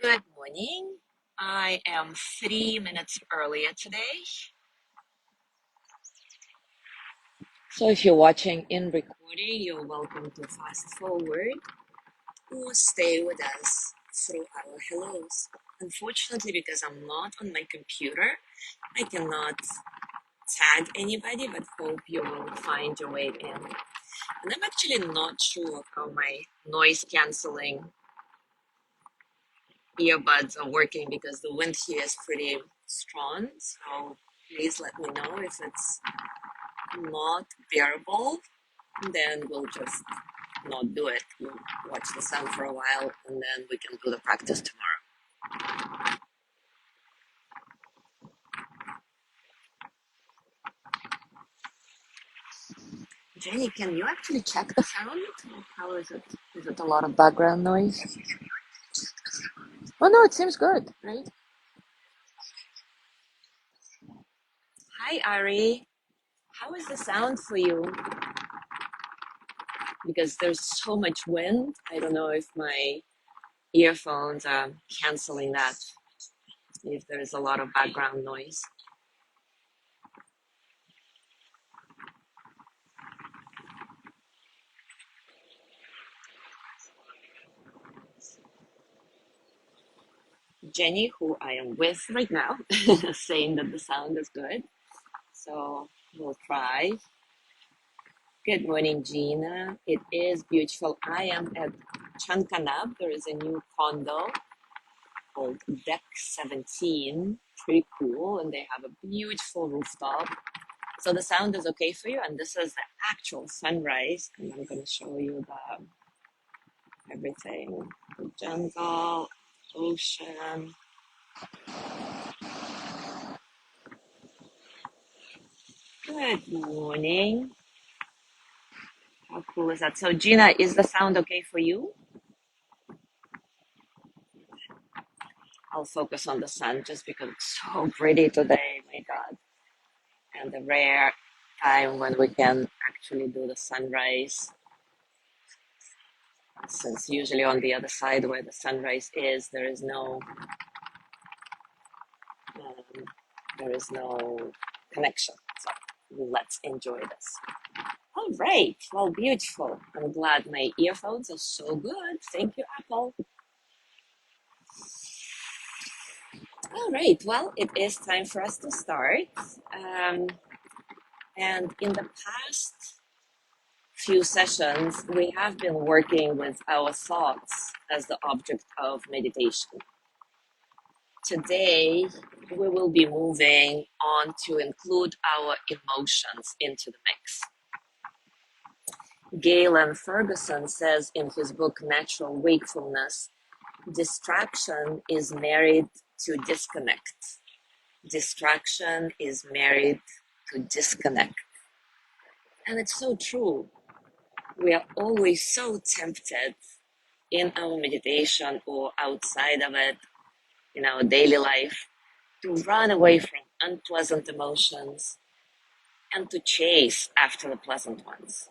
Good morning. I am 3 minutes earlier today. So if you're watching in recording, you're welcome to fast forward or stay with us through our hellos. Unfortunately, because I'm not on my computer, I cannot tag anybody, but hope you will find your way in. And I'm actually not sure how my noise canceling earbuds are working because the wind here is pretty strong. So please let me know if it's not bearable. Then we'll just not do it. We'll watch the sun for a while and then we can do the practice tomorrow. Jenny, can you actually check the sound? How is it? Is it a lot of background noise? Oh no, it seems good, right? Hi, Ari. How is the sound for you? Because there's so much wind. I don't know if my earphones are canceling that, if there's a lot of background noise. Jenny, who I am with right now, saying that the sound is good. So we'll try. Good morning, Gina. It is beautiful. I am at Chankanab. There is a new condo called Deck 17. Pretty cool. And they have a beautiful rooftop. So the sound is okay for you. And this is the actual sunrise. And I'm going to show you everything. The jungle, ocean. Good morning. How cool is that? So Gina, is the sound okay for you? I'll focus on the sun just because it's so pretty today. My God. And the rare time when we can actually do the sunrise, since usually on the other side where the sunrise is, um, there is no connection. So let's enjoy this. All right, well, beautiful. I'm glad my earphones are so good. Thank you, Apple. All right, well, it is time for us to start. Um, and in the past few sessions, we have been working with our thoughts as the object of meditation. Today, we will be moving on to include our emotions into the mix. Galen Ferguson says in his book Natural Wakefulness, distraction is married to disconnect. Distraction is married to disconnect. And it's so true. We are always so tempted in our meditation or outside of it, in our daily life, to run away from unpleasant emotions and to chase after the pleasant ones.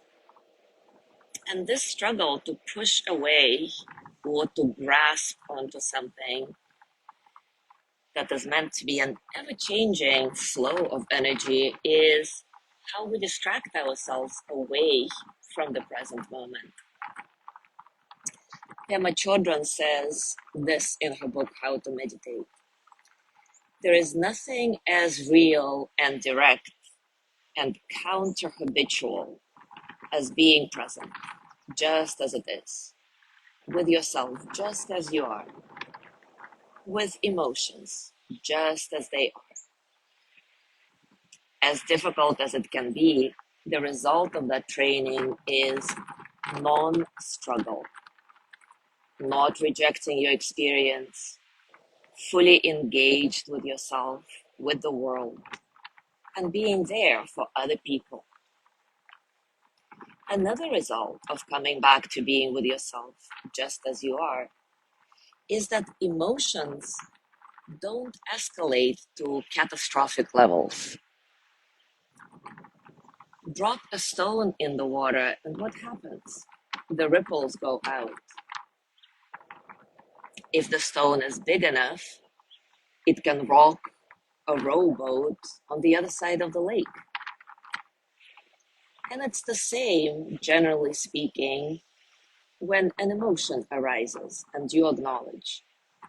And this struggle to push away or to grasp onto something that is meant to be an ever-changing flow of energy is how we distract ourselves away from the present moment. Pema Chodron says this in her book, How to Meditate. There is nothing as real and direct and counter-habitual as being present, just as it is, with yourself, just as you are, with emotions, just as they are. As difficult as it can be, the result of that training is non-struggle, not rejecting your experience, fully engaged with yourself, with the world, and being there for other people. Another result of coming back to being with yourself, just as you are, is that emotions don't escalate to catastrophic levels. Drop a stone in the water, and what happens? The ripples go out. If the stone is big enough, it can rock a rowboat on the other side of the lake. And it's the same, generally speaking, when an emotion arises and you acknowledge,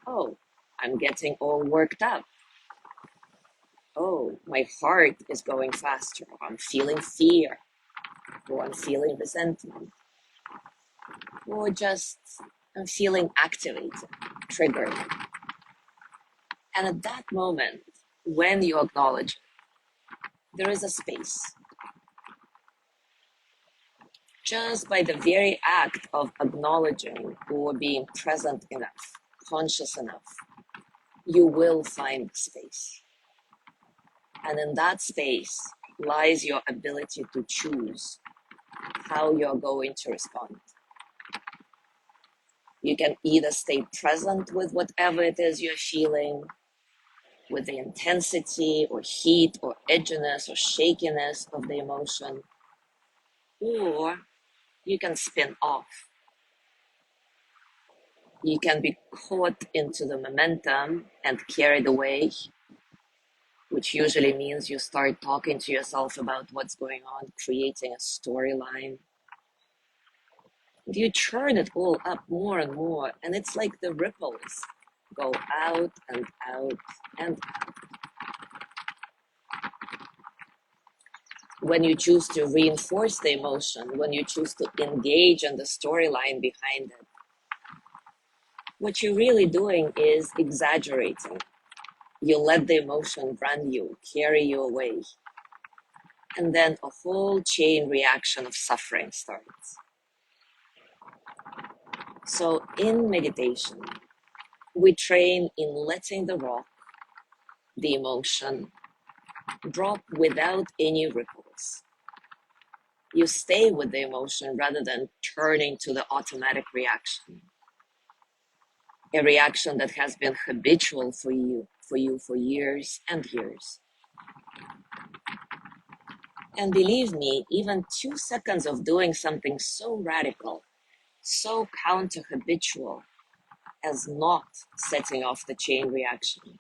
oh, I'm getting all worked up. Oh, my heart is going faster. I'm feeling fear, or I'm feeling resentment, or just I'm feeling activated, triggered. And at that moment, when you acknowledge, there is a space. Just by the very act of acknowledging or being present enough, conscious enough, you will find space. And in that space lies your ability to choose how you're going to respond. You can either stay present with whatever it is you're feeling, with the intensity or heat or edginess or shakiness of the emotion, or you can spin off. You can be caught into the momentum and carried away, which usually means you start talking to yourself about what's going on, creating a storyline. You churn it all up more and more, and it's like the ripples go out and out and when you choose to reinforce the emotion, when you choose to engage in the storyline behind it, what you're really doing is exaggerating. You let the emotion run you, carry you away, and then a whole chain reaction of suffering starts. So in meditation, we train in letting the rock, the emotion, drop without any ripples. You stay with the emotion rather than turning to the automatic reaction. A reaction that has been habitual for you for years and years. And believe me, even 2 seconds of doing something so radical, so counter-habitual as not setting off the chain reaction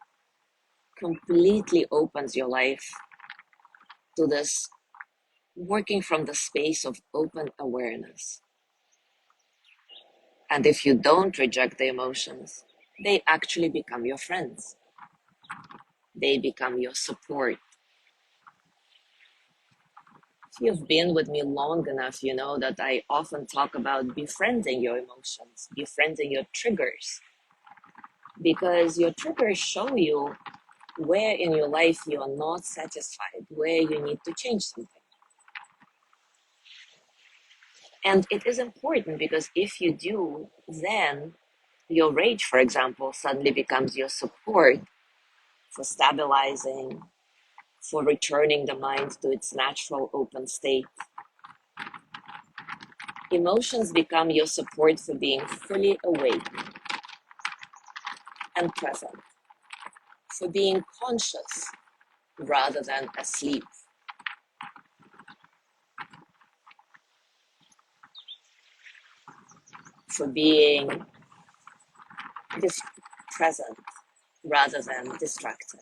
completely opens your life to this working from the space of open awareness. And if you don't reject the emotions, they actually become your friends. They become your support. If you've been with me long enough, you know that I often talk about befriending your emotions, befriending your triggers, because your triggers show you where in your life you are not satisfied, where you need to change something. And it is important because if you do, then your rage, for example, suddenly becomes your support for stabilizing, for returning the mind to its natural open state. Emotions become your support for being fully awake and present, for being conscious rather than asleep, for being present rather than distracted.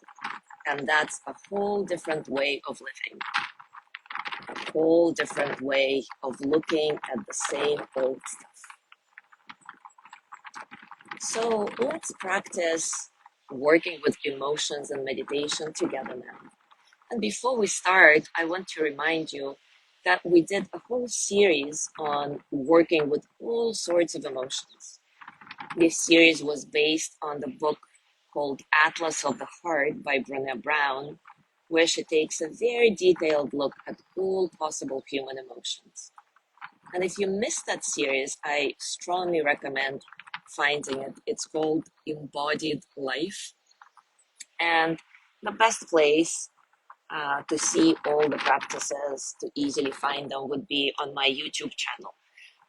And that's a whole different way of living, a whole different way of looking at the same old stuff. So let's practice working with emotions and meditation together now. And before we start, I want to remind you that we did a whole series on working with all sorts of emotions. This series was based on the book called Atlas of the Heart by Brené Brown, where she takes a very detailed look at all possible human emotions. And if you missed that series, I strongly recommend finding it. It's called Embodied Life. And the best place to see all the practices, to easily find them, would be on my YouTube channel.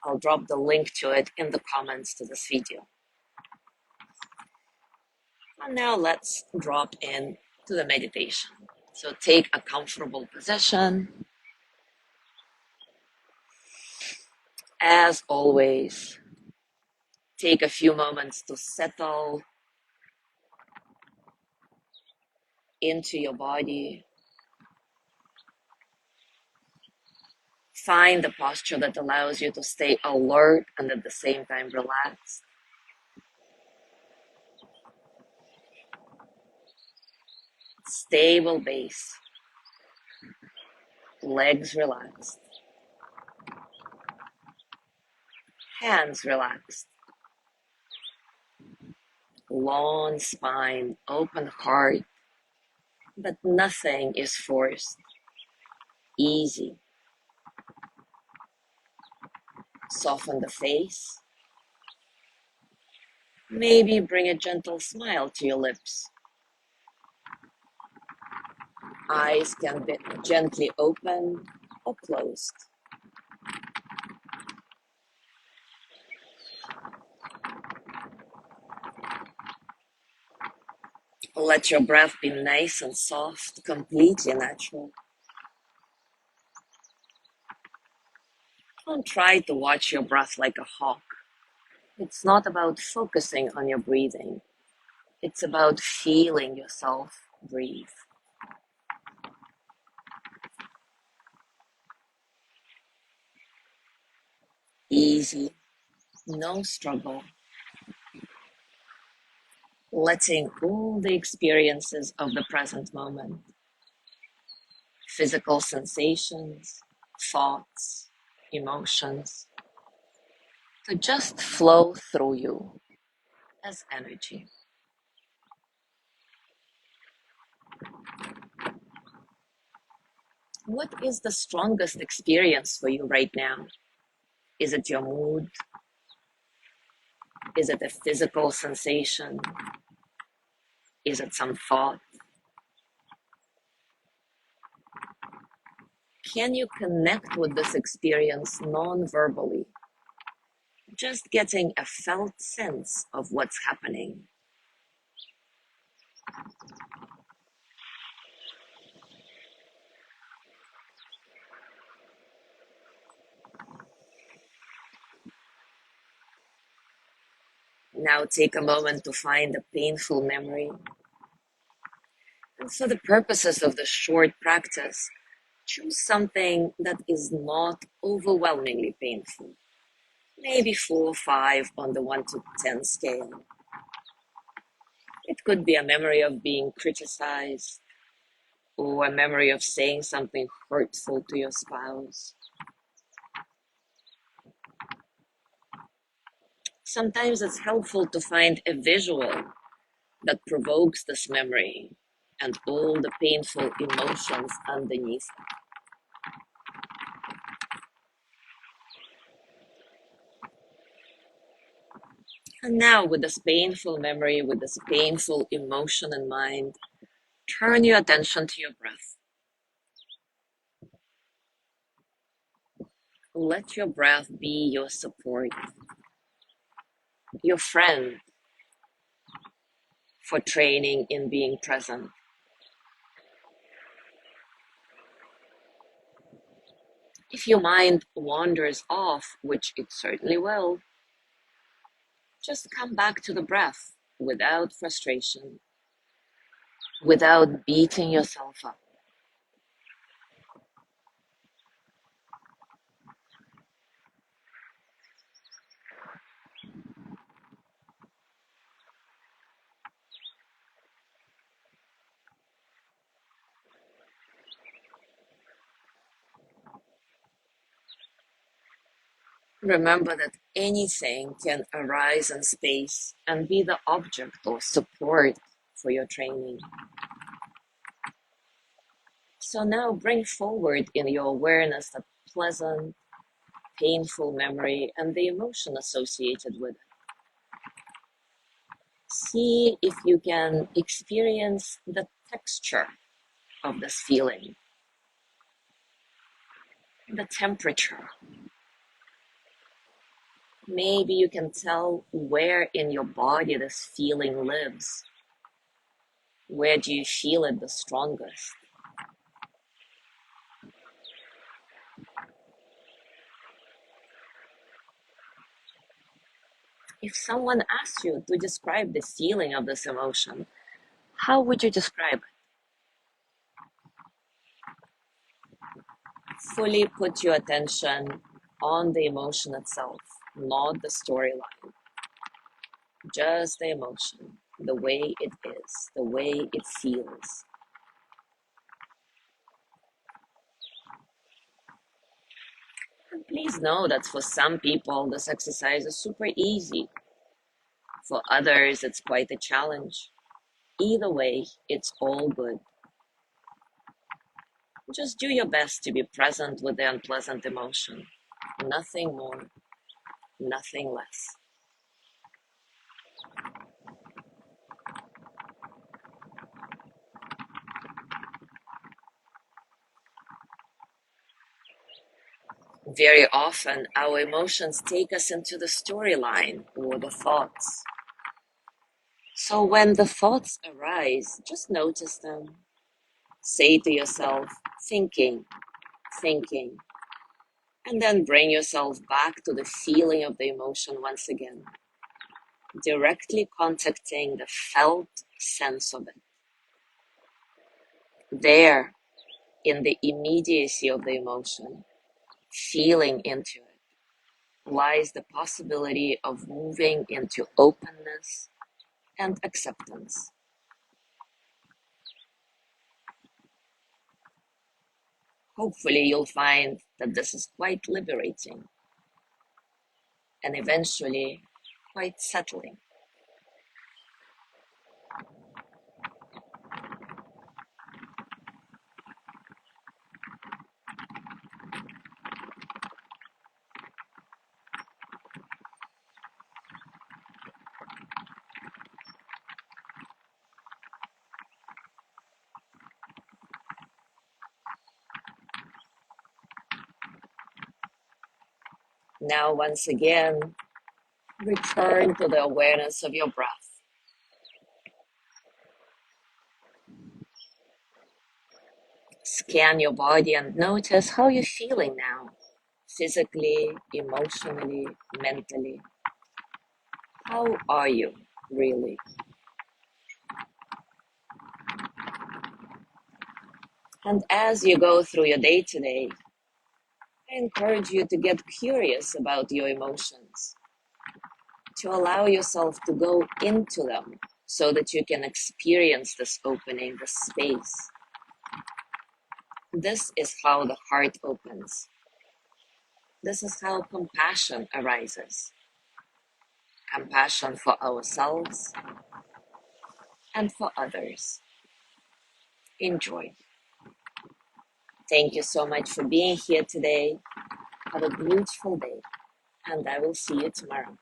I'll drop the link to it in the comments to this video. And now let's drop in to the meditation. So take a comfortable position. As always, Take a few moments to settle into your body. Find a posture that allows you to stay alert and at the same time relaxed. Stable base. Legs relaxed. Hands relaxed. Long spine, open heart, but nothing is forced. Easy. Soften the face. Maybe bring a gentle smile to your lips. Eyes can be gently open or closed. Let your breath be nice and soft, completely natural. Don't try to watch your breath like a hawk. It's not about focusing on your breathing. It's about feeling yourself breathe. Easy, no struggle. Letting all the experiences of the present moment, physical sensations, thoughts, emotions, to just flow through you as energy. What is the strongest experience for you right now? Is it your mood? Is it a physical sensation? Is it some thought? Can you connect with this experience non-verbally? Just getting a felt sense of what's happening. Now take a moment to find a painful memory. And for the purposes of the short practice, choose something that is not overwhelmingly painful. Maybe 4 or 5 on the 1 to 10 scale. It could be a memory of being criticized, or a memory of saying something hurtful to your spouse. Sometimes it's helpful to find a visual that provokes this memory and all the painful emotions underneath. And now, with this painful memory, with this painful emotion in mind, turn your attention to your breath. Let your breath be your support, your friend for training in being present. If your mind wanders off, which it certainly will, just come back to the breath without frustration, without beating yourself up. Remember that anything can arise in space and be the object or support for your training. So now bring forward in your awareness the pleasant, painful memory and the emotion associated with it. See if you can experience the texture of this feeling, the temperature. Maybe you can tell where in your body this feeling lives. Where do you feel it the strongest? If someone asked you to describe the feeling of this emotion, how would you describe it? Fully put your attention on the emotion itself, not the storyline. Just the emotion, the way it is, the way it feels. And please know that for some people, this exercise is super easy. For others, it's quite a challenge. Either way, it's all good. Just do your best to be present with the unpleasant emotion. Nothing more, nothing less. Very often, our emotions take us into the storyline or the thoughts. So when the thoughts arise, just notice them. Say to yourself, thinking, thinking, and then bring yourself back to the feeling of the emotion once again, directly contacting the felt sense of it. There, in the immediacy of the emotion, feeling into it, lies the possibility of moving into openness and acceptance. Hopefully, you'll find that this is quite liberating and eventually quite settling. Now, once again, return to the awareness of your breath. Scan your body and notice how you're feeling now, physically, emotionally, mentally. How are you really? And as you go through your day today, I encourage you to get curious about your emotions, to allow yourself to go into them so that you can experience this opening, this space. This is how the heart opens. This is how compassion arises. Compassion for ourselves and for others. Enjoy. Thank you so much for being here today. Have a beautiful day, and I will see you tomorrow.